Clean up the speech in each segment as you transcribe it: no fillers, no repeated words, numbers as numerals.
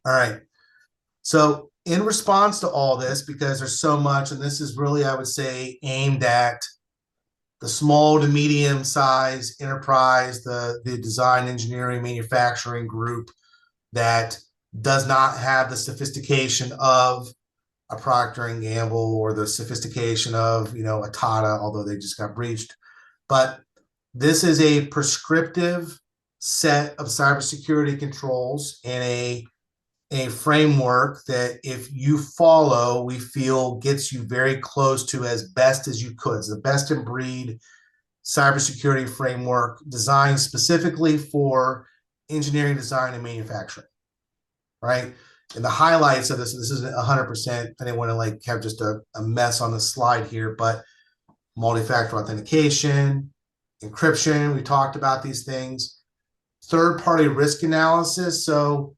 All right. So in response to all this, because there's so much, and this is really, I would say, aimed at the small to medium size enterprise, the design, engineering, manufacturing group that does not have the sophistication of a Procter and Gamble or the sophistication of, a Tata, although they just got breached. But this is a prescriptive set of cybersecurity controls and a framework that if you follow, we feel gets you very close to as best as you could. It's the best in breed cybersecurity framework designed specifically for engineering, design, and manufacturing, right? And the highlights of this isn't 100%. I didn't want to have just a mess on the slide here, but multi-factor authentication, encryption, we talked about these things, third-party risk analysis. So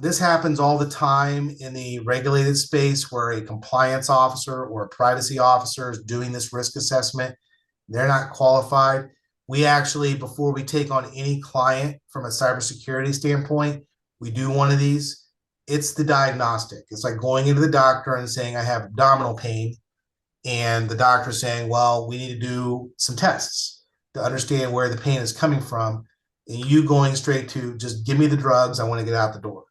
this happens all the time in the regulated space where a compliance officer or a privacy officer is doing this risk assessment. They're not qualified. We actually, before we take on any client from a cybersecurity standpoint, we do one of these. It's the diagnostic. It's like going into the doctor and saying, I have abdominal pain. And the doctor saying, well, we need to do some tests to understand where the pain is coming from. And you going straight to just give me the drugs. I want to get out the door.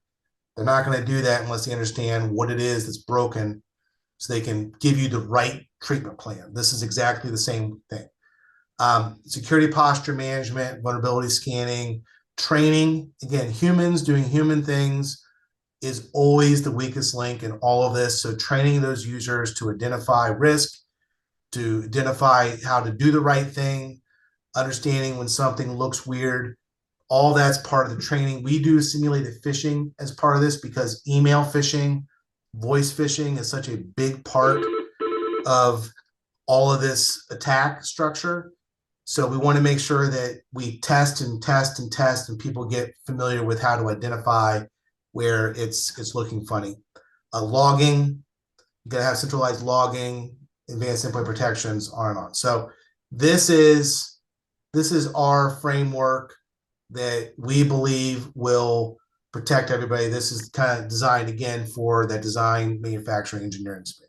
They're not going to do that unless they understand what it is that's broken so they can give you the right treatment plan. This is exactly the same thing. Security posture management, vulnerability scanning, training. Again, humans doing human things is always the weakest link in all of this. So training those users to identify risk, to identify how to do the right thing, understanding when something looks weird, all that's part of the training. We do simulated phishing as part of this because email phishing, voice phishing is such a big part of all of this attack structure. So we want to make sure that we test and test and test and people get familiar with how to identify where it's looking funny. Logging, you got to have centralized logging, advanced endpoint protections, on and on. So this is our framework that we believe will protect everybody. This is kind of designed again for that design, manufacturing, engineering space.